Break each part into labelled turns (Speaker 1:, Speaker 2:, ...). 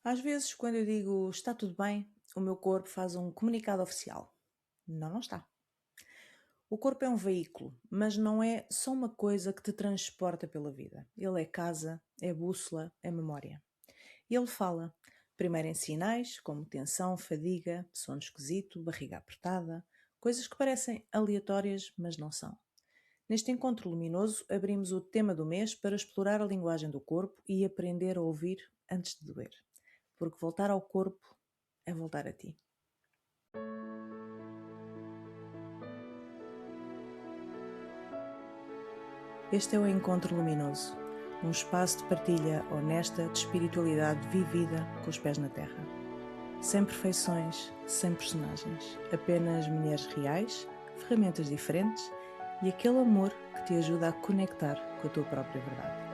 Speaker 1: Às vezes, quando eu digo está tudo bem, o meu corpo faz um comunicado oficial. Não, não está. O corpo é um veículo, mas não é só uma coisa que te transporta pela vida. Ele é casa, é bússola, é memória. E ele fala, primeiro em sinais, como tensão, fadiga, sono esquisito, barriga apertada, coisas que parecem aleatórias, mas não são. Neste encontro luminoso, abrimos o tema do mês para explorar a linguagem do corpo e aprender a ouvir antes de doer. Porque voltar ao corpo é voltar a ti. Este é o Encontro Luminoso, um espaço de partilha honesta de espiritualidade vivida com os pés na terra. Sem perfeições, sem personagens, apenas mulheres reais, ferramentas diferentes e aquele amor que te ajuda a conectar com a tua própria verdade.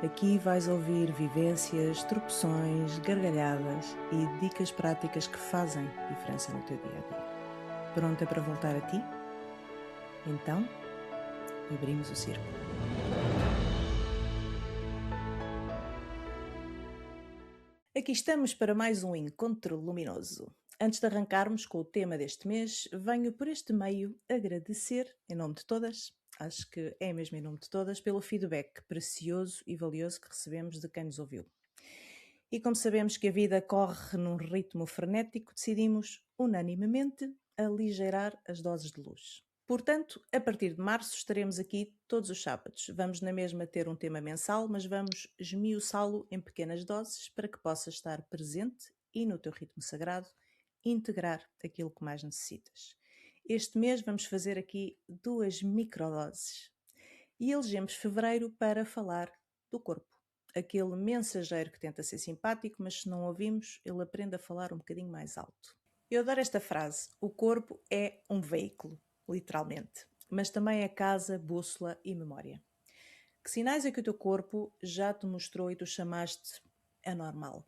Speaker 1: Aqui vais ouvir vivências, tropeções, gargalhadas e dicas práticas que fazem diferença no teu dia a dia. Pronta para voltar a ti? Então, abrimos o círculo. Aqui estamos para mais um encontro luminoso. Antes de arrancarmos com o tema deste mês, venho por este meio agradecer, em nome de todas, acho que é mesmo em nome de todas, pelo feedback precioso e valioso que recebemos de quem nos ouviu. E como sabemos que a vida corre num ritmo frenético, decidimos unanimemente aligeirar as doses de luz. Portanto, a partir de março estaremos aqui todos os sábados. Vamos na mesma ter um tema mensal, mas vamos esmiuçá-lo em pequenas doses para que possas estar presente e no teu ritmo sagrado integrar aquilo que mais necessitas. Este mês vamos fazer aqui 2 microdoses e elegemos fevereiro para falar do corpo. Aquele mensageiro que tenta ser simpático, mas se não ouvimos, ele aprende a falar um bocadinho mais alto. Eu adoro esta frase: o corpo é um veículo, literalmente, mas também é casa, bússola e memória. Que sinais é que o teu corpo já te mostrou e tu chamaste anormal?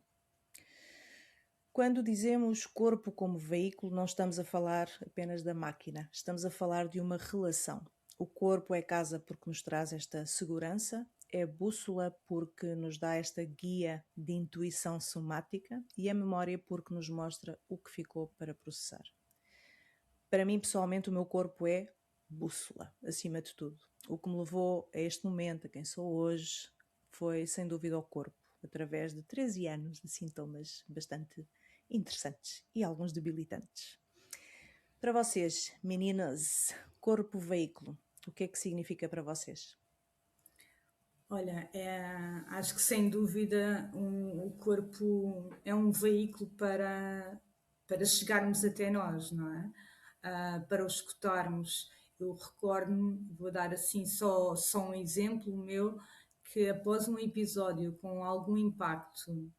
Speaker 1: Quando dizemos corpo como veículo, não estamos a falar apenas da máquina, estamos a falar de uma relação. O corpo é casa porque nos traz esta segurança, é bússola porque nos dá esta guia de intuição somática e é memória porque nos mostra o que ficou para processar. Para mim, pessoalmente, o meu corpo é bússola, acima de tudo. O que me levou a este momento, a quem sou hoje, foi sem dúvida o corpo, através de 13 anos de sintomas bastante interessantes e alguns debilitantes. Para vocês, meninas, corpo-veículo, o que é que significa para vocês?
Speaker 2: Olha, acho que sem dúvida o corpo é um veículo para chegarmos até nós, não é? Para o escutarmos. Eu recordo-me, vou dar assim só um exemplo meu, que após um episódio com algum impacto,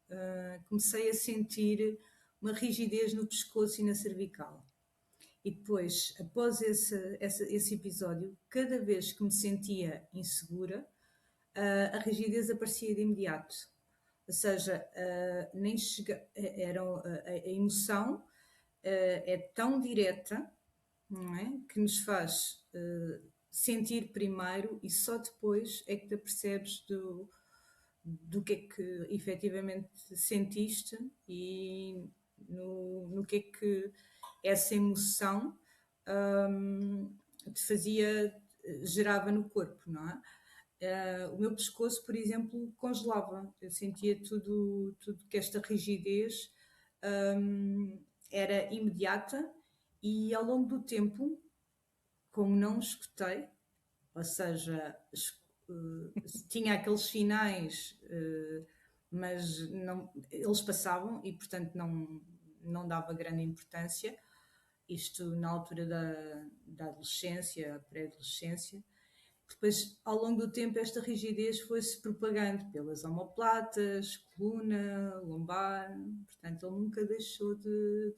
Speaker 2: comecei a sentir uma rigidez no pescoço e na cervical. E depois, após esse episódio, cada vez que me sentia insegura, a rigidez aparecia de imediato. Ou seja, nem chega, a emoção é tão direta, não é? Que nos faz sentir primeiro e só depois é que te apercebes do que é que efetivamente sentiste e no que é que essa emoção te fazia, gerava no corpo, não é? O meu pescoço, por exemplo, congelava. Eu sentia tudo que esta rigidez era imediata e ao longo do tempo, como não escutei, ou seja, tinha aqueles sinais, mas não, eles passavam e, portanto, não dava grande importância. Isto na altura da adolescência, pré-adolescência. Depois, ao longo do tempo, esta rigidez foi-se propagando pelas omoplatas, coluna, lombar, portanto, ele nunca deixou de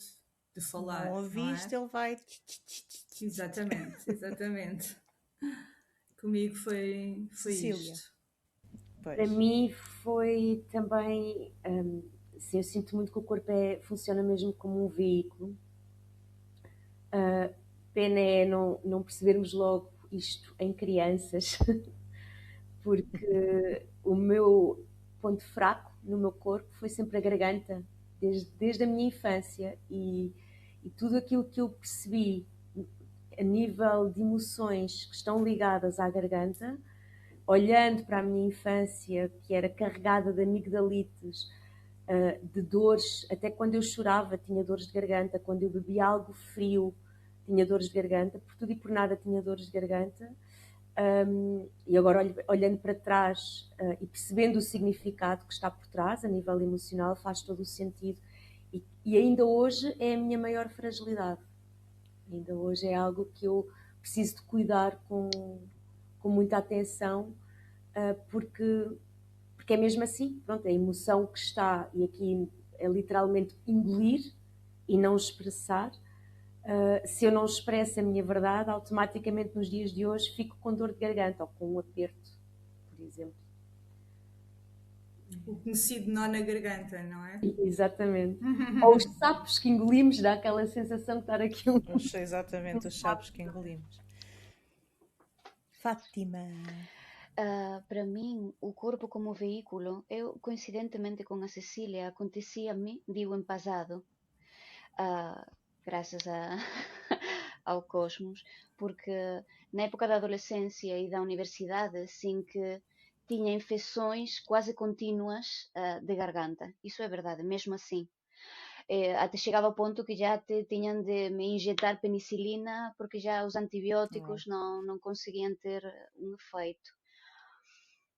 Speaker 1: Não
Speaker 2: falar, não
Speaker 1: ouviste,
Speaker 2: é?
Speaker 1: ele vai.
Speaker 2: Exatamente. Comigo foi
Speaker 1: Cecília,
Speaker 2: isto.
Speaker 3: Para
Speaker 1: pois.
Speaker 3: mim foi também, assim, eu sinto muito que o corpo funciona mesmo como um veículo. Pena é não percebermos logo isto em crianças, porque o meu ponto fraco no meu corpo foi sempre a garganta, desde a minha infância, e tudo aquilo que eu percebi a nível de emoções que estão ligadas à garganta, olhando para a minha infância, que era carregada de amigdalites, de dores, até quando eu chorava tinha dores de garganta, quando eu bebia algo frio tinha dores de garganta, por tudo e por nada tinha dores de garganta. E agora olhando para trás e percebendo o significado que está por trás a nível emocional, faz todo o sentido, e ainda hoje é a minha maior fragilidade, ainda hoje é algo que eu preciso de cuidar com muita atenção, porque é mesmo assim, pronto, a emoção que está, e aqui é literalmente engolir e não expressar. Se eu não expresso a minha verdade, automaticamente nos dias de hoje fico com dor de garganta ou com um aperto, por exemplo.
Speaker 2: O conhecido nó na garganta, não é?
Speaker 3: Exatamente. Ou os sapos que engolimos, dá aquela sensação de estar aqui
Speaker 1: Exatamente, os sapos que engolimos. Fátima.
Speaker 4: Para mim, o corpo como veículo, eu, coincidentemente com a Cecília, acontecia-me, digo em passado, graças ao cosmos, porque na época da adolescência e da universidade, sim que tinha infecções quase contínuas de garganta. Isso é verdade, mesmo assim. Até chegava ao ponto que já tinham de me injetar penicilina porque já os antibióticos não conseguiam ter um efeito.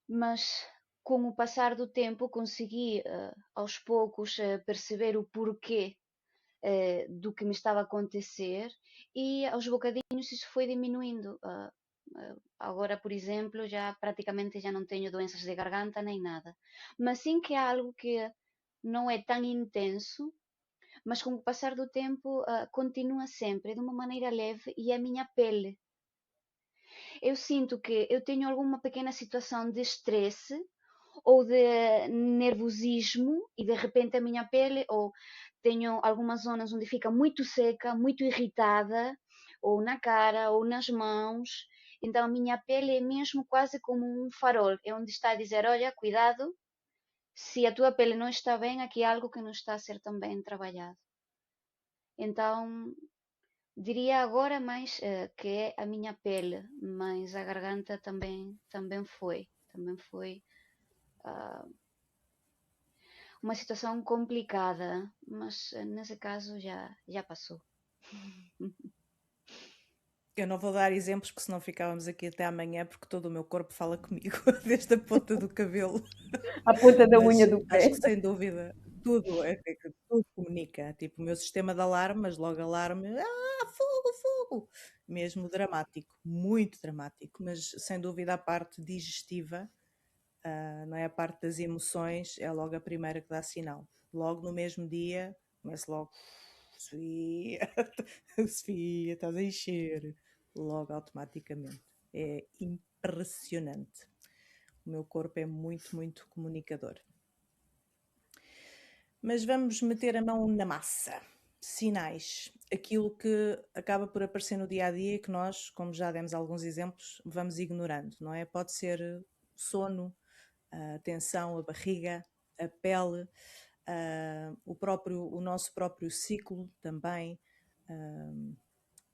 Speaker 4: Mas com o passar do tempo consegui aos poucos perceber o porquê do que me estava a acontecer, e aos bocadinhos isso foi diminuindo. Agora, por exemplo, já praticamente já não tenho doenças de garganta nem nada. Mas sim que é algo que não é tão intenso, mas com o passar do tempo continua sempre de uma maneira leve, e é a minha pele. Eu sinto que eu tenho alguma pequena situação de estresse ou de nervosismo e de repente a minha pele, ou tenho algumas zonas onde fica muito seca, muito irritada, ou na cara ou nas mãos. Então a minha pele é mesmo quase como um farol, é onde está a dizer: olha, cuidado, se a tua pele não está bem, aqui há algo que não está a ser tão bem trabalhado. Então diria agora mais que é a minha pele, mas a garganta também foi uma situação complicada, mas nesse caso já passou.
Speaker 1: Eu não vou dar exemplos, porque senão ficávamos aqui até amanhã, porque todo o meu corpo fala comigo, desde a ponta do cabelo
Speaker 3: à ponta da
Speaker 1: Mas
Speaker 3: unha do
Speaker 1: acho
Speaker 3: pé.
Speaker 1: que sem dúvida tudo, tudo comunica. Tipo, o meu sistema de alarmes, logo alarme, fogo, fogo! Mesmo dramático, muito dramático, mas sem dúvida a parte digestiva, não é, a parte das emoções, é logo a primeira que dá sinal. Logo no mesmo dia, começo logo, Sofia, Sofia, estás a encher, logo automaticamente. É impressionante. O meu corpo é muito, muito comunicador. Mas vamos meter a mão na massa. Sinais. Aquilo que acaba por aparecer no dia a dia e que nós, como já demos alguns exemplos, vamos ignorando, não é? Pode ser sono, a tensão, a barriga, a pele, o nosso próprio ciclo também,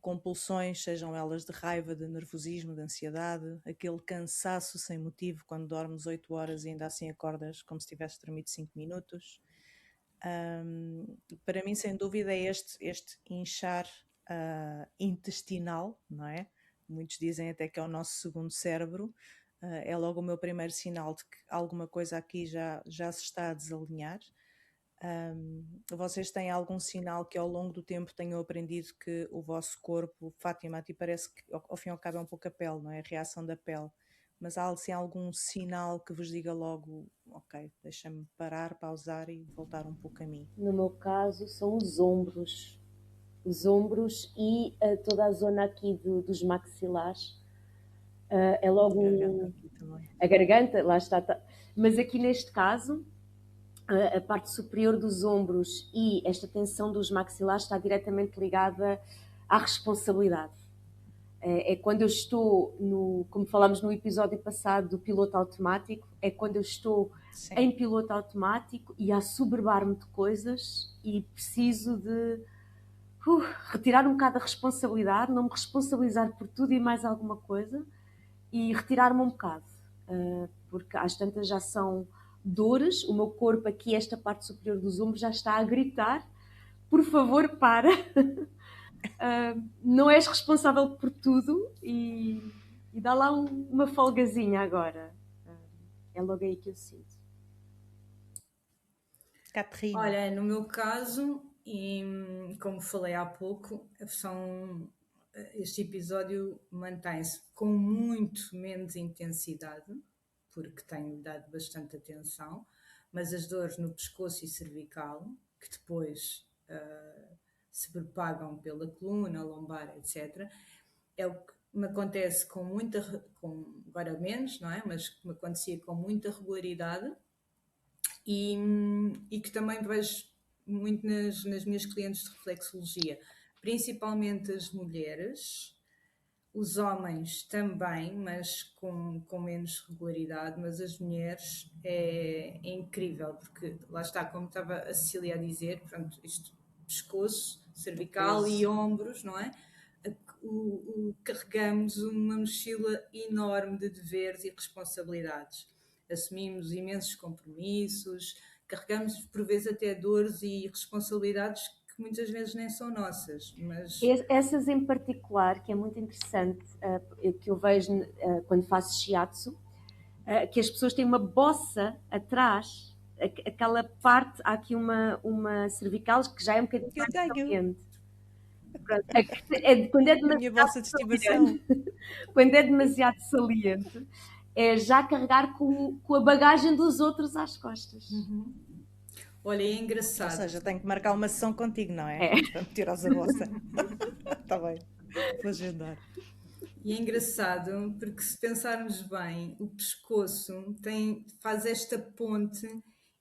Speaker 1: compulsões, sejam elas de raiva, de nervosismo, de ansiedade, aquele cansaço sem motivo quando dormes 8 horas e ainda assim acordas como se tivesse dormido 5 minutos. Para mim, sem dúvida, é este inchar intestinal, não é? Muitos dizem até que é o nosso segundo cérebro. É logo o meu primeiro sinal de que alguma coisa aqui já se está a desalinhar. Vocês têm algum sinal que ao longo do tempo tenham aprendido que o vosso corpo, Fátima, a ti parece que ao fim e ao cabo é um pouco a pele, não é? A reação da pele. Mas há assim, algum sinal que vos diga logo, ok, deixa-me parar, pausar e voltar um pouco a mim?
Speaker 3: No meu caso são os ombros e toda a zona aqui dos maxilares. É logo a garganta, lá está. Mas aqui neste caso, a parte superior dos ombros e esta tensão dos maxilares está diretamente ligada à responsabilidade. É quando eu estou, como falámos no episódio passado do piloto automático, é quando eu estou
Speaker 1: Sim.
Speaker 3: em piloto automático e a assoberbar-me de coisas, e preciso de retirar um bocado a responsabilidade, não me responsabilizar por tudo e mais alguma coisa, e retirar-me um bocado, porque às tantas já são dores, o meu corpo aqui, esta parte superior dos ombros, já está a gritar: por favor, para, não és responsável por tudo, e dá lá uma folgazinha agora. É logo aí que eu sinto.
Speaker 1: Catherine.
Speaker 2: Olha, no meu caso, e como falei há pouco, este episódio mantém-se com muito menos intensidade, porque tenho dado bastante atenção, mas as dores no pescoço e cervical, que depois se propagam pela coluna, lombar, etc., é o que me acontece agora menos, não é? Mas que me acontecia com muita regularidade, e que também vejo muito nas minhas clientes de reflexologia, principalmente as mulheres, os homens também, mas com menos regularidade, mas as mulheres é incrível, porque lá está, como estava a Cecília a dizer, pronto, isto, pescoço, cervical e ombros, não é? Carregamos uma mochila enorme de deveres e responsabilidades. Assumimos imensos compromissos, carregamos por vezes até dores e responsabilidades que muitas vezes nem são nossas. Mas
Speaker 3: Essas em particular, que é muito interessante, que eu vejo quando faço shiatsu, que as pessoas têm uma bossa atrás, aquela parte, há aqui uma cervical que já é um bocadinho mais saliente. Quando é
Speaker 1: A minha bolsa de estimação.
Speaker 3: Quando é demasiado saliente, é já carregar com a bagagem dos outros às costas.
Speaker 2: Uhum. Olha, é engraçado.
Speaker 1: Ou seja, tenho que marcar uma sessão contigo, não é? Para me tirares a bolsa. Está bem, vou agendar.
Speaker 2: E é engraçado porque, se pensarmos bem, o pescoço faz esta ponte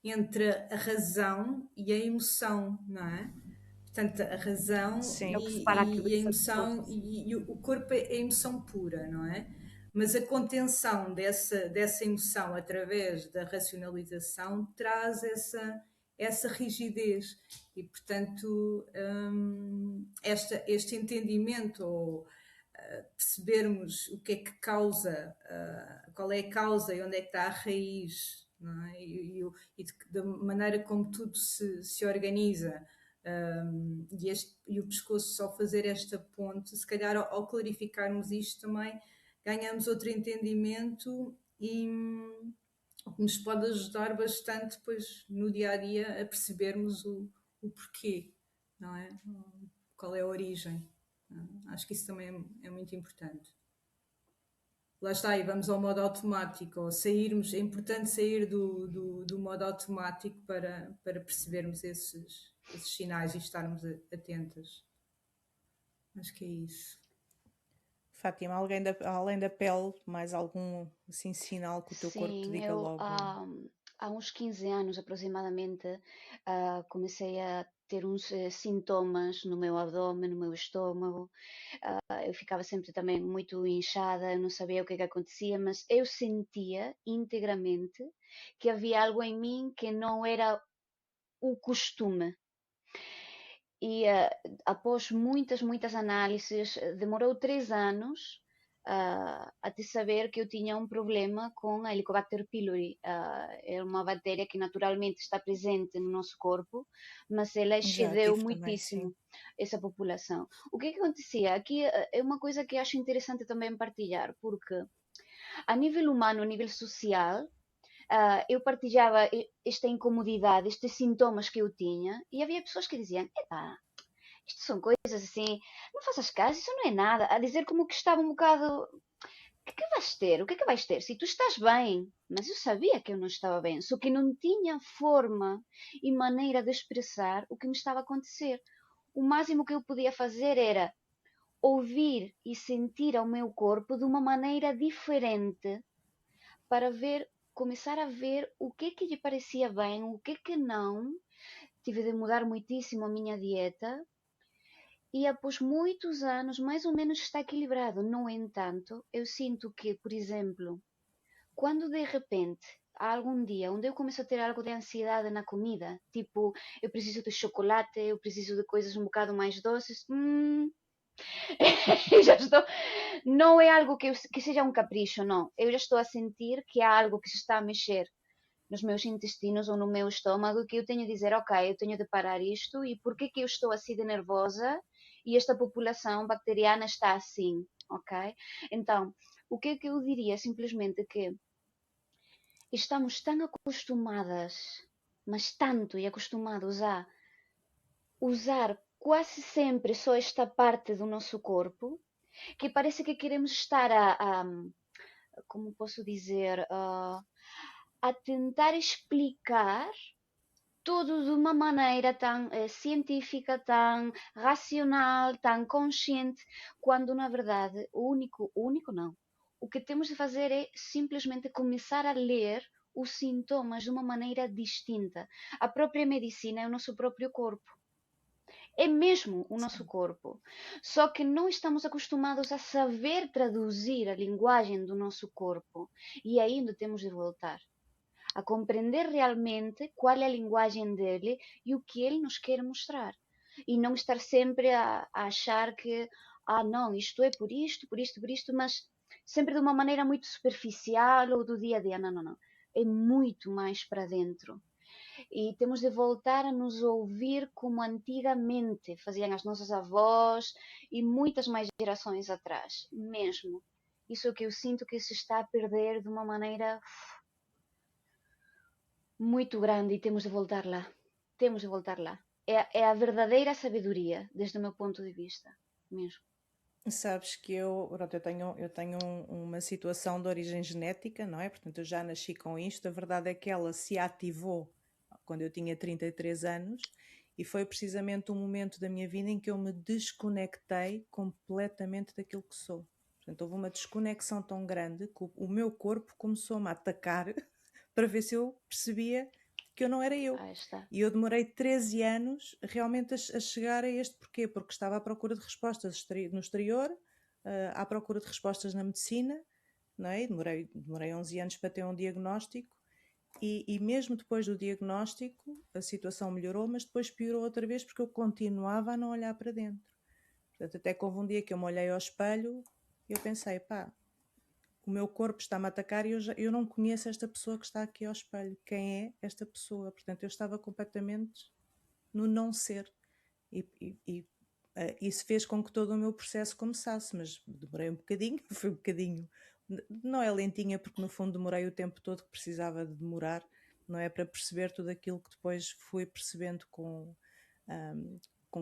Speaker 2: entre a razão e a emoção, não é? Portanto, a razão
Speaker 1: Sim.
Speaker 2: e a emoção, e o corpo é emoção pura, não é? Mas a contenção dessa emoção através da racionalização traz essa rigidez. E, portanto, este entendimento, ou percebermos o que é que causa, qual é a causa e onde é que está a raiz, não é? E da maneira como tudo se organiza, e o pescoço só fazer esta ponte, se calhar ao clarificarmos isto também ganhamos outro entendimento, e nos pode ajudar bastante depois no dia a dia a percebermos o porquê, não é? Qual é a origem. Acho que isso também é muito importante. Lá está, e vamos ao modo automático, ou sairmos, é importante sair do modo automático para percebermos esses sinais e estarmos atentas. Acho que é isso.
Speaker 1: Fátima, além da pele, mais algum assim, sinal que o teu corpo te diga logo?
Speaker 4: Há uns 15 anos aproximadamente comecei a ter uns sintomas no meu abdômen, no meu estômago. Eu ficava sempre também muito inchada, eu não sabia o que acontecia, mas eu sentia integramente que havia algo em mim que não era o costume. E após muitas análises, demorou 3 anos até saber que eu tinha um problema com a Helicobacter pylori. É uma bactéria que naturalmente está presente no nosso corpo, mas ela excedeu muitíssimo essa população. O que acontecia? Aqui é uma coisa que acho interessante também partilhar, porque a nível humano, a nível social, eu partilhava esta incomodidade, estes sintomas que eu tinha, e havia pessoas que diziam: epá, isto são coisas assim, não faças caso, isso não é nada. A dizer como que estava um bocado: o que vais ter? O que é que vais ter? Se tu estás bem. Mas eu sabia que eu não estava bem, só que não tinha forma e maneira de expressar o que me estava a acontecer. O máximo que eu podia fazer era ouvir e sentir ao meu corpo de uma maneira diferente, para começar a ver o que lhe parecia bem, o que não. Tive de mudar muitíssimo a minha dieta, e após muitos anos, mais ou menos está equilibrado. No entanto, eu sinto que, por exemplo, quando de repente há algum dia onde eu começo a ter algo de ansiedade na comida, tipo, eu preciso de chocolate, eu preciso de coisas um bocado mais doces, já estou, não é algo que seja um capricho, não. Eu já estou a sentir que há algo que se está a mexer nos meus intestinos ou no meu estômago, que eu tenho de dizer, ok, eu tenho de parar isto, e por que eu estou assim de nervosa e esta população bacteriana está assim, ok? Então, o que é que eu diria? Simplesmente que estamos tão acostumadas, mas tanto e acostumados a usar quase sempre só esta parte do nosso corpo, que parece que queremos estar como posso dizer, a tentar explicar tudo de uma maneira tão científica, tão racional, tão consciente, quando na verdade o único não. O que temos de fazer é simplesmente começar a ler os sintomas de uma maneira distinta. A própria medicina é o nosso próprio corpo. É mesmo o nosso corpo. Só que não estamos acostumados a saber traduzir a linguagem do nosso corpo. E é aí onde temos de voltar a compreender realmente qual é a linguagem dele e o que ele nos quer mostrar. E não estar sempre a achar que, não, isto é por isto, por isto, por isto, mas sempre de uma maneira muito superficial ou do dia a dia. Não, não, não. É muito mais para dentro. E temos de voltar a nos ouvir como antigamente faziam as nossas avós e muitas mais gerações atrás, mesmo. Isso é o que eu sinto que se está a perder de uma maneira muito grande, e temos de voltar lá. Temos de voltar lá. É a verdadeira sabedoria, desde o meu ponto de vista, mesmo.
Speaker 1: Sabes que pronto, eu tenho uma situação de origem genética, não é? Portanto, eu já nasci com isto. A verdade é que ela se ativou quando eu tinha 33 anos e foi precisamente um momento da minha vida em que eu me desconectei completamente daquilo que sou. Portanto, houve uma desconexão tão grande que o meu corpo começou-me a atacar para ver se eu percebia que eu não era eu. E eu demorei 13 anos realmente a chegar a este porquê, porque estava à procura de respostas no exterior, à procura de respostas na medicina, não é? Demorei 11 anos para ter um diagnóstico e mesmo depois do diagnóstico a situação melhorou, mas depois piorou outra vez porque eu continuava a não olhar para dentro. Portanto, até que houve um dia que eu me olhei ao espelho e eu pensei, o meu corpo está-me a atacar e eu não conheço esta pessoa que está aqui ao espelho. Quem é esta pessoa? Portanto, eu estava completamente no não ser. E isso fez com que todo o meu processo começasse, mas demorei um bocadinho, foi um bocadinho. Não é lentinha, porque no fundo demorei o tempo todo que precisava de demorar, não é, para perceber tudo aquilo que depois fui percebendo com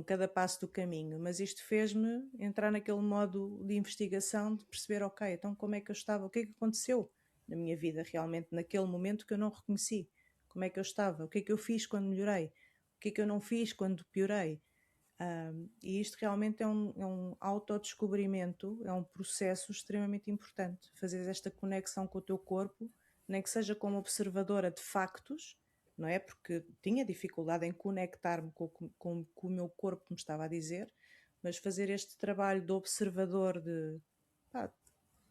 Speaker 1: cada passo do caminho, mas isto fez-me entrar naquele modo de investigação, de perceber, ok, então como é que eu estava, o que é que aconteceu na minha vida realmente naquele momento que eu não reconheci, como é que eu estava, o que é que eu fiz quando melhorei, o que é que eu não fiz quando piorei. E isto realmente é um autodescobrimento, é um processo extremamente importante, fazer esta conexão com o teu corpo, nem que seja como observadora de factos, não é? Porque tinha dificuldade em conectar-me com o meu corpo me estava a dizer, mas fazer este trabalho de observador, de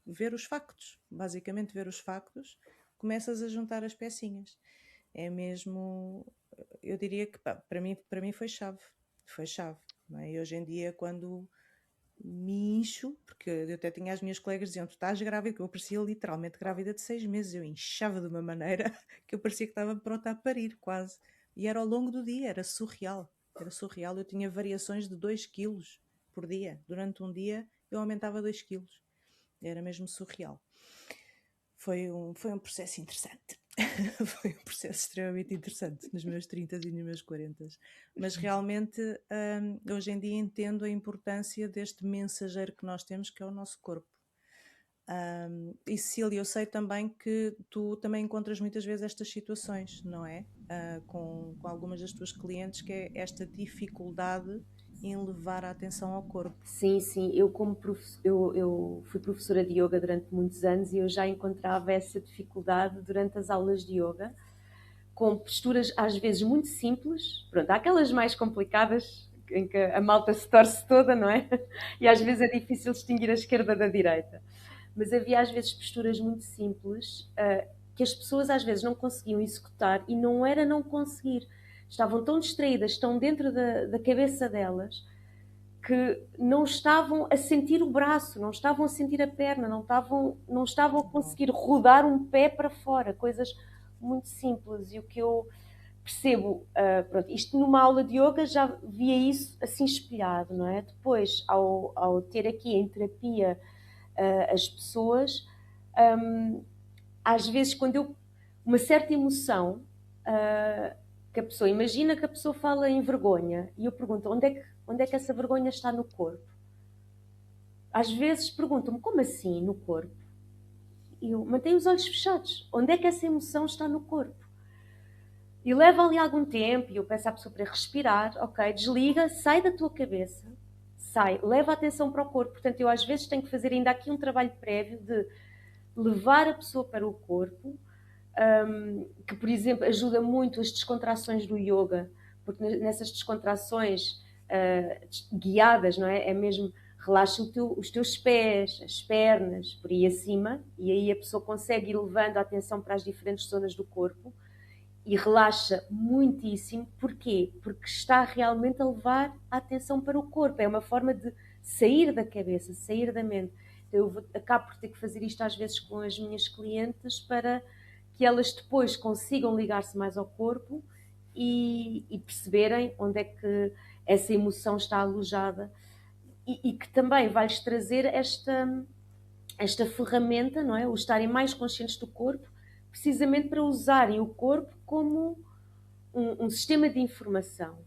Speaker 1: ver os factos, basicamente ver os factos, começas a juntar as pecinhas. É mesmo, eu diria que para mim foi chave, não é? E hoje em dia quando me incho, porque eu até tinha as minhas colegas dizendo, tu estás grávida, que eu parecia literalmente grávida de 6 meses, eu inchava de uma maneira que eu parecia que estava pronta a parir quase, e era ao longo do dia, era surreal, eu tinha variações de 2 quilos por dia, durante um dia eu aumentava 2 quilos, era mesmo surreal. Foi um processo interessante. Foi um processo extremamente interessante nos meus 30 e nos meus 40. Mas realmente hoje em dia entendo a importância deste mensageiro que nós temos, que é o nosso corpo. E Cecília, eu sei também que tu também encontras muitas vezes estas situações, não é? Com algumas das tuas clientes, que é esta dificuldade em levar a atenção ao corpo.
Speaker 3: Sim, eu eu fui professora de yoga durante muitos anos e eu já encontrava essa dificuldade durante as aulas de yoga, com posturas às vezes muito simples. Pronto, há aquelas mais complicadas em que a malta se torce toda, não é? E às vezes é difícil distinguir a esquerda da direita. Mas havia às vezes posturas muito simples que as pessoas às vezes não conseguiam executar, e não era não conseguir, estavam tão distraídas, estão dentro da cabeça delas, que não estavam a sentir o braço, não estavam a sentir a perna, não estavam a conseguir rodar um pé para fora, coisas muito simples. E o que eu percebo, pronto, isto numa aula de yoga já via isso assim espelhado, não é? Depois, ao ter aqui em terapia as pessoas, às vezes quando uma certa emoção, que a pessoa, imagina que a pessoa fala em vergonha, e eu pergunto, onde é que essa vergonha está no corpo? Às vezes perguntam-me, como assim no corpo? E eu mantenho os olhos fechados. Onde é que essa emoção está no corpo? E leva ali algum tempo, e eu peço à pessoa para respirar, ok, desliga, sai da tua cabeça, sai, leva a atenção para o corpo. Portanto, eu às vezes tenho que fazer ainda aqui um trabalho prévio de levar a pessoa para o corpo, que, por exemplo, ajuda muito as descontrações do yoga, porque nessas descontrações guiadas, não é? É mesmo, relaxa os teus pés, as pernas, por aí acima, e aí a pessoa consegue ir levando a atenção para as diferentes zonas do corpo, e relaxa muitíssimo. Porquê? Porque está realmente a levar a atenção para o corpo. É uma forma de sair da cabeça, sair da mente. Então eu acabo por ter que fazer isto às vezes com as minhas clientes para que elas depois consigam ligar-se mais ao corpo e perceberem onde é que essa emoção está alojada, e que também vai-lhes trazer esta ferramenta, não é? O estarem mais conscientes do corpo, precisamente para usarem o corpo como um sistema de informação,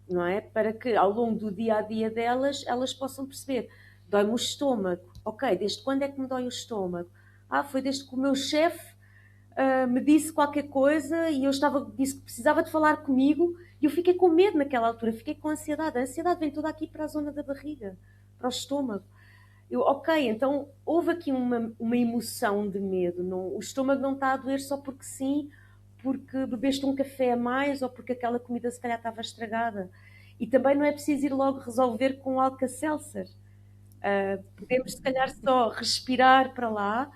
Speaker 3: não é? Para que ao longo do dia a dia delas, elas possam perceber: dói-me o estômago, ok, desde quando é que me dói o estômago? Foi desde que o meu chefe me disse qualquer coisa e disse que precisava de falar comigo, e eu fiquei com medo naquela altura, fiquei com ansiedade. A ansiedade vem toda aqui para a zona da barriga, para o estômago. Ok, então houve aqui uma emoção de medo. O estômago não está a doer só porque sim, porque bebeste um café a mais ou porque aquela comida se calhar estava estragada. E também não é preciso ir logo resolver com Alka-Seltzer. Podemos se calhar só respirar para lá,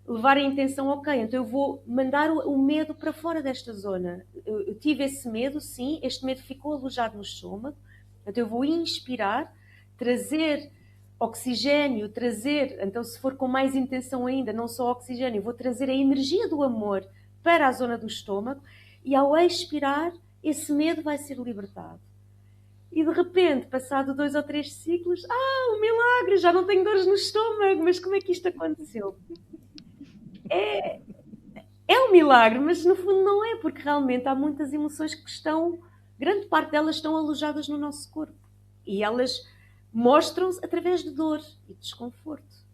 Speaker 3: levar a intenção, ok, então eu vou mandar o medo para fora desta zona. Eu tive esse medo, sim, este medo ficou alojado no estômago, então eu vou inspirar, trazer oxigênio, então se for com mais intenção ainda, não só oxigênio, vou trazer a energia do amor para a zona do estômago, e ao expirar, esse medo vai ser libertado. E de repente, passado 2 ou 3 ciclos, um milagre, já não tenho dores no estômago, mas como é que isto aconteceu? É um milagre, mas no fundo não é, porque realmente há muitas emoções que grande parte delas estão alojadas no nosso corpo. E elas mostram-se através de dor e desconforto.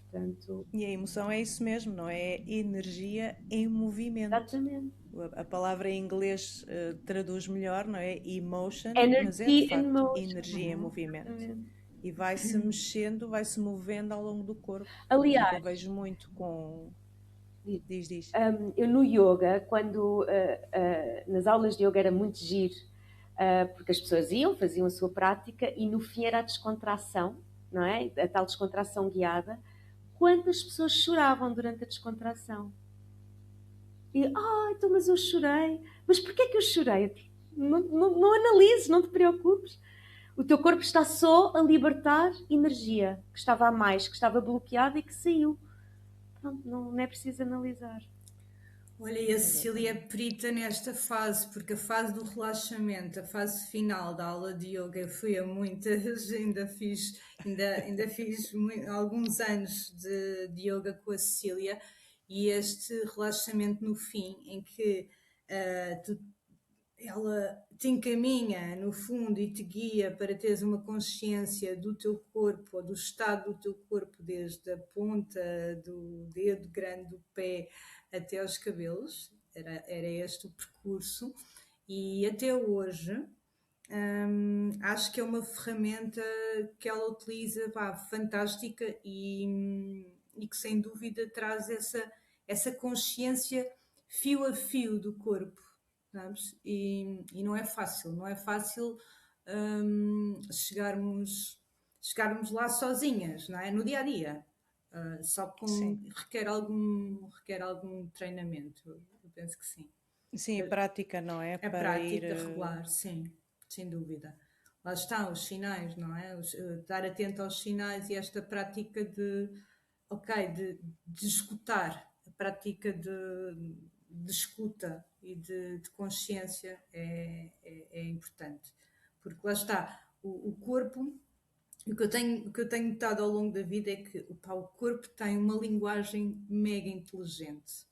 Speaker 3: Portanto,
Speaker 1: E a emoção é isso mesmo, não é? Energia em movimento.
Speaker 3: Exatamente.
Speaker 1: A palavra em inglês traduz melhor, não é? Emotion,
Speaker 3: Energy
Speaker 1: mas é de facto
Speaker 3: motion.
Speaker 1: energia em movimento.
Speaker 3: Exatamente.
Speaker 1: E vai-se mexendo, vai-se movendo ao longo do corpo.
Speaker 3: Aliás,
Speaker 1: eu vejo muito com... Diz.
Speaker 3: Eu no yoga, quando nas aulas de yoga era muito giro, porque as pessoas faziam a sua prática e no fim era a descontração, não é? A tal descontração guiada. Quantas pessoas choravam durante a descontração? E, então, mas eu chorei. Mas porquê que eu chorei? Não analises, não te preocupes. O teu corpo está só a libertar energia que estava a mais, que estava bloqueada e que saiu. Pronto, não é preciso analisar.
Speaker 2: Olha, e a Cecília é perita nesta fase, porque a fase do relaxamento, a fase final da aula de yoga, eu fui a muitas, ainda fiz alguns anos de yoga com a Cecília, e este relaxamento no fim, em que ela te encaminha no fundo e te guia para teres uma consciência do teu corpo, ou do estado do teu corpo, desde a ponta do dedo grande do pé até aos cabelos. Era este o percurso, e até hoje acho que é uma ferramenta que ela utiliza, fantástica, e que sem dúvida traz essa consciência fio a fio do corpo, sabes? E não é fácil chegarmos lá sozinhas, não é? No dia a dia. Só
Speaker 1: Sim.
Speaker 2: requer algum treinamento, eu penso que sim.
Speaker 1: Sim, prática, não é?
Speaker 2: É
Speaker 1: Para ir.
Speaker 2: prática regular, sim, sem dúvida. Lá estão os sinais, não é? Estar atento aos sinais e esta prática de escutar, a prática de escuta e de consciência é importante. Porque lá está, o corpo, o que eu tenho notado ao longo da vida é que o corpo tem uma linguagem mega inteligente.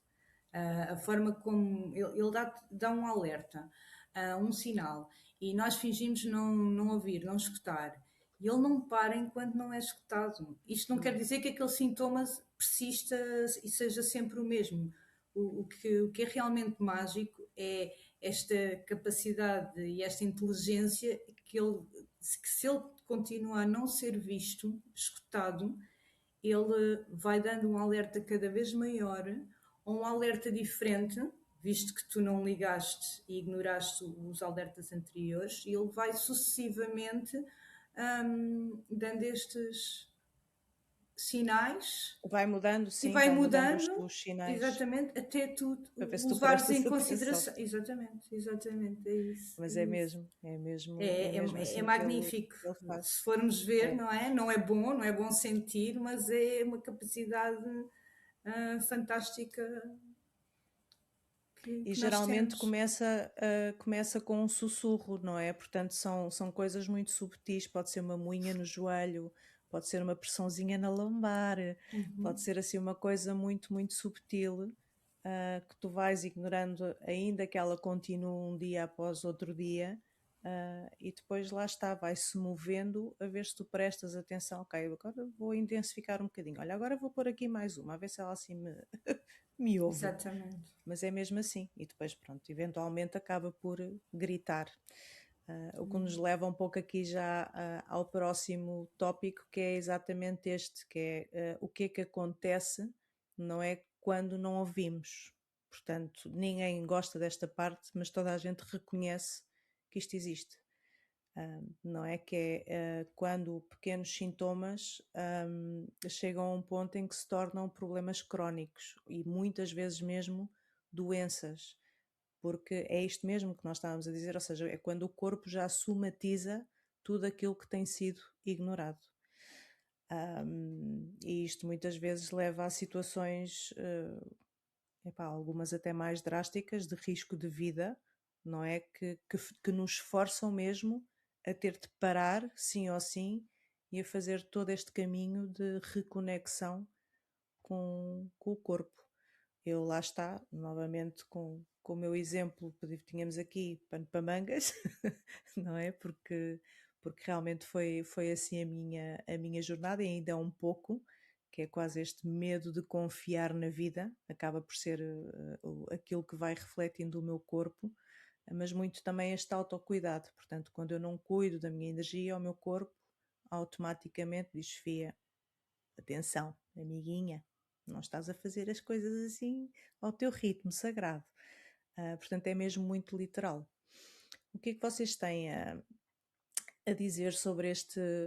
Speaker 2: A forma como ele dá um alerta, um sinal, e nós fingimos não ouvir, não escutar. E ele não para enquanto não é escutado. Isto não quer dizer que aquele sintoma persista e seja sempre o mesmo. O que é realmente mágico é esta capacidade e esta inteligência que se ele continua a não ser visto, escutado, ele vai dando um alerta cada vez maior, ou um alerta diferente, visto que tu não ligaste e ignoraste os alertas anteriores, e ele vai sucessivamente dando estes sinais
Speaker 1: Vai mudando,
Speaker 2: e
Speaker 1: sim,
Speaker 2: vai
Speaker 1: vai mudando
Speaker 2: mudando,
Speaker 1: os sinais
Speaker 2: exatamente, até tu
Speaker 1: para ver se tu
Speaker 2: levares
Speaker 1: prestas
Speaker 2: em
Speaker 1: atenção.
Speaker 2: consideração. Exatamente, é isso.
Speaker 1: Mas
Speaker 2: É
Speaker 1: é
Speaker 2: isso.
Speaker 1: mesmo, é mesmo, é
Speaker 2: É,
Speaker 1: mesmo
Speaker 2: é
Speaker 1: assim
Speaker 2: magnífico.
Speaker 1: que ele faz.
Speaker 2: Se formos ver,
Speaker 1: É.
Speaker 2: não é? Não é bom sentir, mas é uma capacidade fantástica
Speaker 1: E
Speaker 2: que nós
Speaker 1: geralmente
Speaker 2: temos.
Speaker 1: começa com um sussurro, não é? Portanto, são coisas muito subtis. Pode ser uma moinha no joelho, pode ser uma pressãozinha na lombar, pode ser assim uma coisa muito, muito subtil, que tu vais ignorando, ainda que ela continue um dia após outro dia, e depois lá está, vai-se movendo a ver se tu prestas atenção. Ok, agora vou intensificar um bocadinho. Olha, agora vou pôr aqui mais uma, a ver se ela assim me ouve.
Speaker 2: Exatamente.
Speaker 1: Mas é mesmo assim. E depois, pronto, eventualmente acaba por gritar. O que nos leva um pouco aqui já ao próximo tópico, que é exatamente este, que é o que é que acontece, não é quando não ouvimos. Portanto, ninguém gosta desta parte, mas toda a gente reconhece que isto existe. Não é que é quando pequenos sintomas chegam a um ponto em que se tornam problemas crónicos e muitas vezes mesmo doenças, porque é isto mesmo que nós estávamos a dizer, ou seja, é quando o corpo já somatiza tudo aquilo que tem sido ignorado. E isto muitas vezes leva a situações, algumas até mais drásticas, de risco de vida, não é? Que nos forçam mesmo a ter de parar, sim ou sim, e a fazer todo este caminho de reconexão com o corpo. Eu lá está, novamente com o meu exemplo, tínhamos aqui pano para mangas, não é? Porque realmente foi assim a minha jornada e ainda é um pouco, que é quase este medo de confiar na vida, acaba por ser aquilo que vai refletindo o meu corpo, mas muito também este autocuidado. Portanto, quando eu não cuido da minha energia, o meu corpo automaticamente desfia. Atenção, amiguinha, não estás a fazer as coisas assim ao teu ritmo sagrado. Portanto, é mesmo muito literal. O que é que vocês têm a dizer sobre este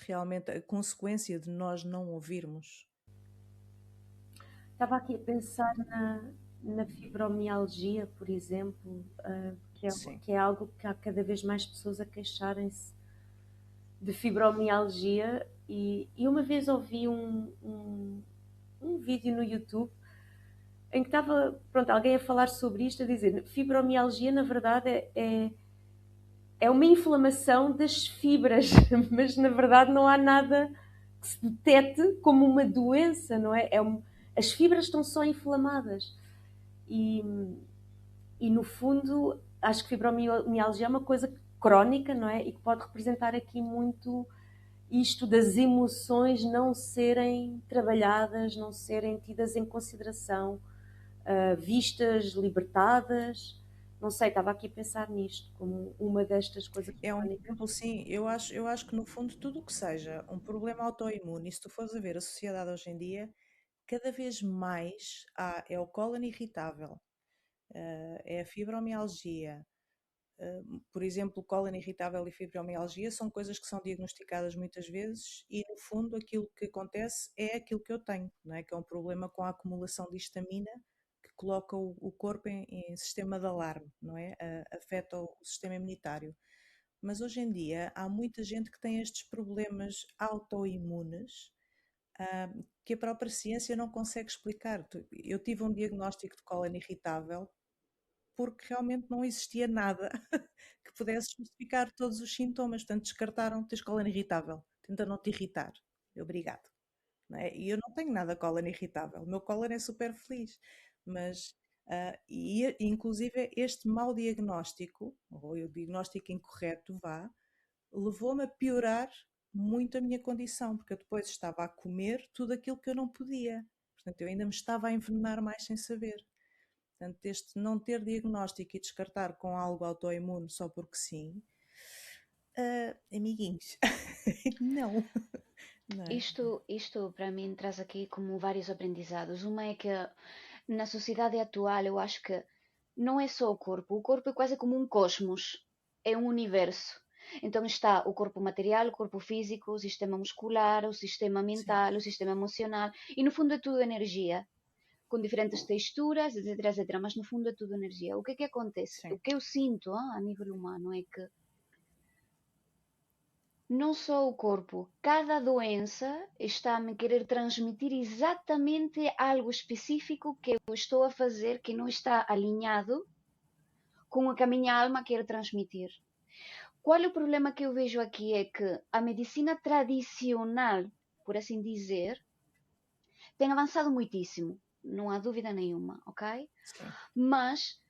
Speaker 1: realmente a consequência de nós não ouvirmos?
Speaker 3: Estava aqui a pensar na fibromialgia, por exemplo,
Speaker 1: Sim.
Speaker 3: que é algo que há cada vez mais pessoas a queixarem-se de fibromialgia. E uma vez ouvi um vídeo no YouTube em que estava, pronto, alguém a falar sobre isto, a dizer fibromialgia na verdade é uma inflamação das fibras, mas na verdade não há nada que se detete como uma doença, não é? As fibras estão só inflamadas. E no fundo, acho que fibromialgia é uma coisa crónica, não é? E que pode representar aqui muito isto das emoções não serem trabalhadas, não serem tidas em consideração, vistas, libertadas. Não sei, estava aqui a pensar nisto como uma destas coisas
Speaker 1: É um
Speaker 3: crónicas.
Speaker 1: exemplo, sim. Eu acho que no fundo tudo o que seja um problema autoimune, e se tu fores a ver a sociedade hoje em dia, cada vez mais é o cólon irritável, é a fibromialgia, Por exemplo, cólon irritável e fibromialgia são coisas que são diagnosticadas muitas vezes e, no fundo, aquilo que acontece é aquilo que eu tenho, não é? Que é um problema com a acumulação de histamina que coloca o corpo em sistema de alarme, não é? Afeta o sistema imunitário. Mas hoje em dia há muita gente que tem estes problemas autoimunes, que a própria ciência não consegue explicar. Eu tive um diagnóstico de cólon irritável porque realmente não existia nada que pudesse justificar todos os sintomas. Portanto, descartaram, tens cólon irritável, tenta não te irritar. Obrigado. Não é? E eu não tenho nada cólon irritável, o meu cólon é super feliz, mas inclusive este mau diagnóstico, ou o diagnóstico incorreto, levou-me a piorar muito a minha condição, porque eu depois estava a comer tudo aquilo que eu não podia. Portanto, eu ainda me estava a envenenar mais sem saber. Portanto, este não ter diagnóstico e descartar com algo autoimune só porque sim, amiguinhos, não. Não é?
Speaker 4: Isto para mim traz aqui como vários aprendizados. Uma é que na sociedade atual eu acho que não é só o corpo é quase como um cosmos, é um universo. Então está o corpo material, o corpo físico, o sistema muscular, o sistema
Speaker 1: Sim,
Speaker 4: mental, o sistema emocional, e no fundo é tudo energia, com diferentes texturas, etc, etc, mas no fundo é tudo energia. O que é que acontece? O
Speaker 1: sim.
Speaker 4: que eu sinto a nível humano é que não só o corpo, cada doença está a me querer transmitir exatamente algo específico que eu estou a fazer que não está alinhado com o que a minha alma quer transmitir. Qual é o problema que eu vejo aqui? É que a medicina tradicional, por assim dizer, tem avançado muitíssimo, não há dúvida nenhuma, ok?
Speaker 1: Sim.
Speaker 4: Mas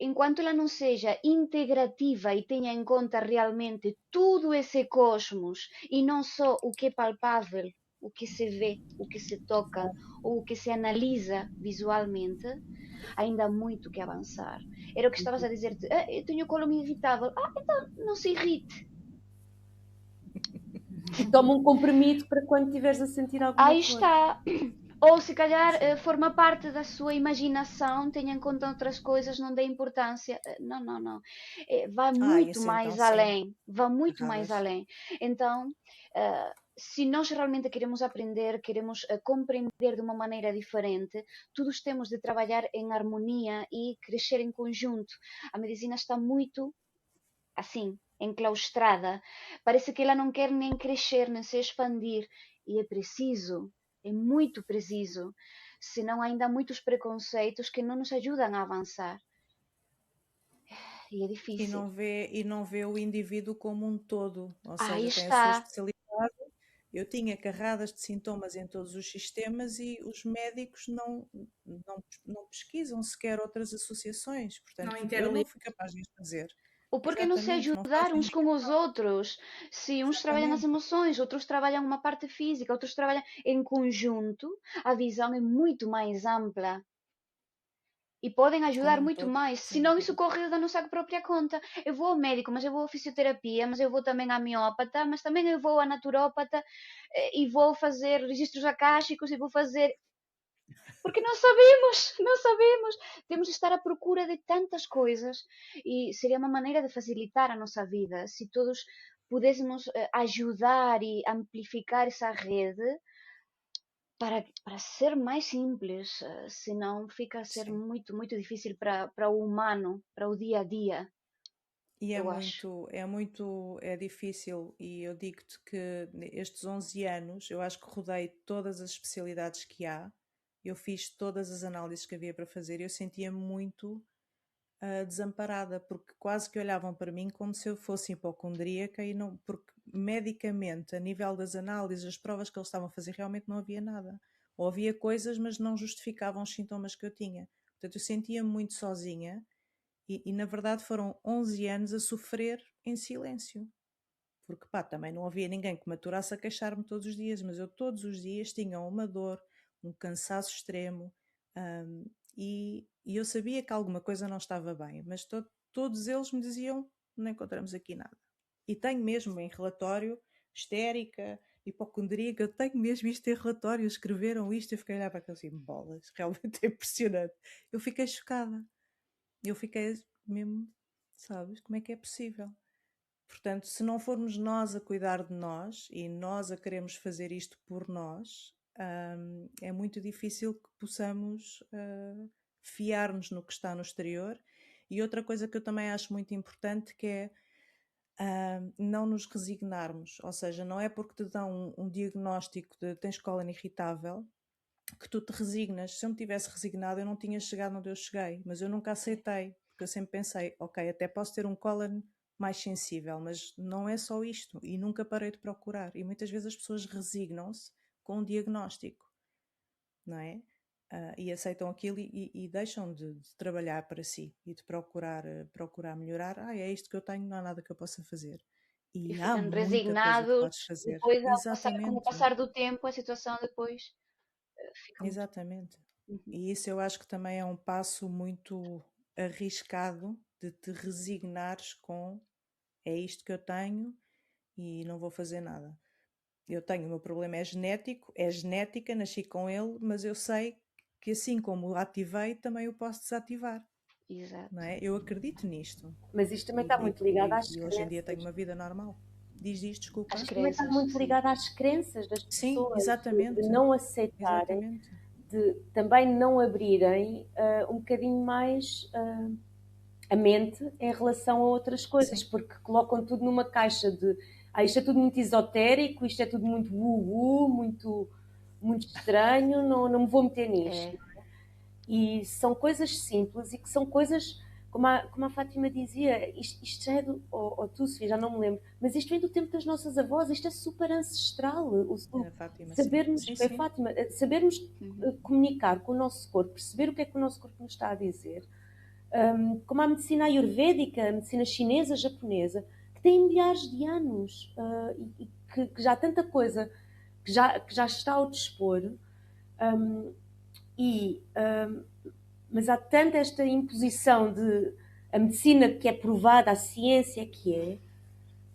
Speaker 4: enquanto ela não seja integrativa e tenha em conta realmente tudo esse cosmos e não só o que é palpável, o que se vê, o que se toca ou o que se analisa visualmente, ainda há muito que avançar. Era o que estavas a dizer-te, eu tenho colo irritável. Então não se irrite.
Speaker 3: E toma um comprimido para quando estiveres a sentir alguma
Speaker 4: Aí
Speaker 3: coisa.
Speaker 4: está. Ou se calhar
Speaker 1: Sim.
Speaker 4: forma parte da sua imaginação, tenha em conta outras coisas, não dê importância. Não, não, não. Vai muito
Speaker 1: Isso então
Speaker 4: mais
Speaker 1: sim,
Speaker 4: além. Vai muito mais
Speaker 1: erradas.
Speaker 4: além. Então, se nós realmente queremos aprender, queremos compreender de uma maneira diferente, todos temos de trabalhar em harmonia e crescer em conjunto. A medicina está muito assim, enclaustrada. Parece que ela não quer nem crescer, nem se expandir. E é muito preciso. Senão ainda há muitos preconceitos que não nos ajudam a avançar. E é difícil.
Speaker 1: E não vê o indivíduo como um todo, ou
Speaker 4: Aí
Speaker 1: seja, tem a sua
Speaker 4: está.
Speaker 1: especialidade. Eu tinha carradas de sintomas em todos os sistemas e os médicos não pesquisam sequer outras associações,
Speaker 2: Não
Speaker 1: portanto, eu não
Speaker 2: interligam.
Speaker 1: fui capaz de as fazer.
Speaker 4: O porquê não se
Speaker 1: Exatamente, não
Speaker 4: ajudar
Speaker 1: fazem
Speaker 4: uns com os
Speaker 1: ligação.
Speaker 4: outros? Se uns trabalham as
Speaker 1: Exatamente,
Speaker 4: emoções, outros trabalham uma parte física, outros trabalham em conjunto, a visão é muito mais ampla. E podem ajudar
Speaker 1: como um
Speaker 4: muito
Speaker 1: todo,
Speaker 4: mais,
Speaker 1: sem
Speaker 4: senão isso
Speaker 1: dúvida.
Speaker 4: corre da nossa própria conta. Eu vou ao médico, mas eu vou à fisioterapia, mas eu vou também à miópata, mas também eu vou à naturópata e vou fazer registros akáshicos e vou fazer. Porque não sabemos, não sabemos. Temos de estar à procura de tantas coisas e seria uma maneira de facilitar a nossa vida se todos pudéssemos ajudar e amplificar essa rede para ser mais simples, senão fica a ser
Speaker 1: Sim.
Speaker 4: muito, muito difícil para o humano, para o dia a dia,
Speaker 1: E
Speaker 4: eu acho.
Speaker 1: é difícil, e eu digo-te que estes 11 anos, eu acho que rodei todas as especialidades que há, eu fiz todas as análises que havia para fazer, e eu sentia-me muito desamparada, porque quase que olhavam para mim como se eu fosse hipocondríaca, e não, porque medicamente, a nível das análises, as provas que eles estavam a fazer, realmente não havia nada. Ou havia coisas, mas não justificavam os sintomas que eu tinha. Portanto, eu sentia-me muito sozinha, e na verdade foram 11 anos a sofrer em silêncio. Porque pá, também não havia ninguém que me aturasse a queixar-me todos os dias, mas eu todos os dias tinha uma dor, um cansaço extremo, e eu sabia que alguma coisa não estava bem, mas todos eles me diziam: não encontramos aqui nada. E tenho mesmo em relatório, histérica, hipocondríaca, eu tenho mesmo isto em relatório, escreveram isto, eu fiquei a olhar para aquilo assim, bolas, realmente é impressionante. Eu fiquei chocada, eu fiquei mesmo sabes? Como é que é possível? Portanto, se não formos nós a cuidar de nós e nós a queremos fazer isto por nós, é muito difícil que possamos fiar-nos no que está no exterior. E outra coisa que eu também acho muito importante que é não nos resignarmos, ou seja, não é porque te dão um diagnóstico de tens cólon irritável que tu te resignas. Se eu me tivesse resignado, eu não tinha chegado onde eu cheguei, mas eu nunca aceitei, porque eu sempre pensei, ok, até posso ter um cólon mais sensível, mas não é só isto, e nunca parei de procurar. E muitas vezes as pessoas resignam-se com um diagnóstico, não é? E aceitam aquilo e deixam de trabalhar para si e de procurar melhorar. É isto que eu tenho, não há nada que eu possa fazer.
Speaker 4: E
Speaker 1: E há
Speaker 4: ficando
Speaker 1: muita coisa que
Speaker 4: resignados,
Speaker 1: podes fazer.
Speaker 4: depois, com o
Speaker 1: Exatamente,
Speaker 4: passar do tempo, a situação depois fica muito.
Speaker 1: exatamente.
Speaker 4: Uhum.
Speaker 1: E isso eu acho que também é um passo muito arriscado de te resignares com é isto que eu tenho e não vou fazer nada. Eu tenho, o meu problema é genético, é genética, nasci com ele, mas eu sei que assim como o ativei, também o posso desativar,
Speaker 4: Exato.
Speaker 1: não é? Eu acredito nisto.
Speaker 3: Mas isto também está muito ligado às
Speaker 1: E hoje em dia tenho
Speaker 3: crenças.
Speaker 1: uma vida normal. Diz, desculpa.
Speaker 4: As
Speaker 3: Também está
Speaker 4: crenças,
Speaker 3: muito
Speaker 4: sim.
Speaker 3: ligado às crenças das
Speaker 1: Sim,
Speaker 3: pessoas,
Speaker 1: exatamente.
Speaker 3: de não aceitarem,
Speaker 1: Exatamente.
Speaker 3: de também não abrirem um bocadinho mais a mente em relação a outras coisas,
Speaker 1: Sim.
Speaker 3: porque colocam tudo numa caixa de isto é tudo muito esotérico, isto é tudo muito muito, muito estranho, não me vou meter nisto. E são coisas simples e que são coisas, como a Fátima dizia, isto já é ou tu, Sofia, já não me lembro, mas isto vem do tempo das nossas avós, isto é super ancestral.
Speaker 1: A Fátima,
Speaker 3: sabermos,
Speaker 1: sim. Sim, sim.
Speaker 3: Fátima, sabermos comunicar com o nosso corpo, perceber o que é que o nosso corpo nos está a dizer. Como a medicina ayurvédica, a medicina chinesa, japonesa, que tem milhares de anos e que já há tanta coisa que já está ao dispor, mas há tanta esta imposição de a medicina que é provada, a ciência que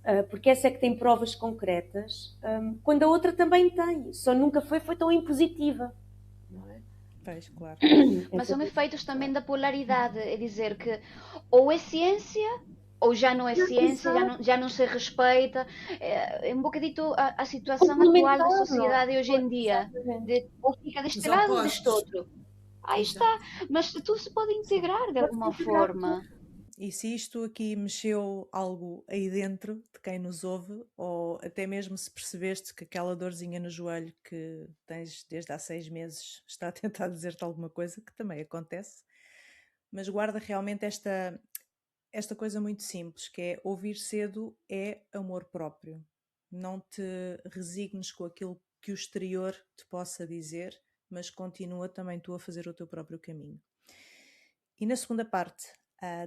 Speaker 3: é, porque essa é que tem provas concretas, quando a outra também tem, só nunca foi tão impositiva.
Speaker 1: Pois, claro.
Speaker 4: Mas são efeitos também da polaridade, é dizer que ou é ciência ou já não é ciência, já não se respeita. É um bocadito a situação atual da sociedade hoje em dia. Ou fica deste lado ou deste outro. Aí está. Mas tudo se pode integrar de alguma forma.
Speaker 1: E se isto aqui mexeu algo aí dentro de quem nos ouve, ou até mesmo se percebeste que aquela dorzinha no joelho que tens desde há 6 meses está a tentar dizer-te alguma coisa, que também acontece, mas guarda realmente esta coisa muito simples, que é ouvir cedo é amor próprio. Não te resignes com aquilo que o exterior te possa dizer, mas continua também tu a fazer o teu próprio caminho. E na segunda parte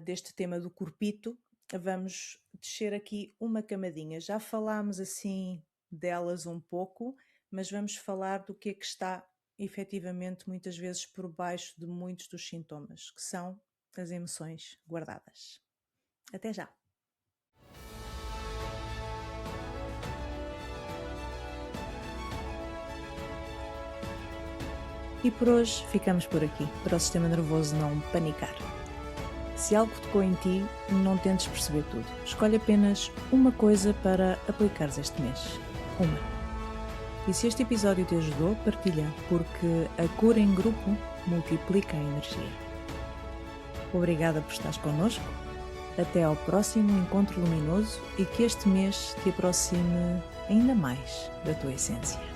Speaker 1: deste tema do corpito, vamos descer aqui uma camadinha. Já falámos assim delas um pouco, mas vamos falar do que é que está efetivamente muitas vezes por baixo de muitos dos sintomas, que são as emoções guardadas. Até já! E por hoje ficamos por aqui, para o sistema nervoso não panicar. Se algo tocou em ti, não tentes perceber tudo. Escolhe apenas uma coisa para aplicares este mês. Uma. E se este episódio te ajudou, partilha, porque a cura em grupo multiplica a energia. Obrigada por estares connosco. Até ao próximo encontro luminoso e que este mês te aproxime ainda mais da tua essência.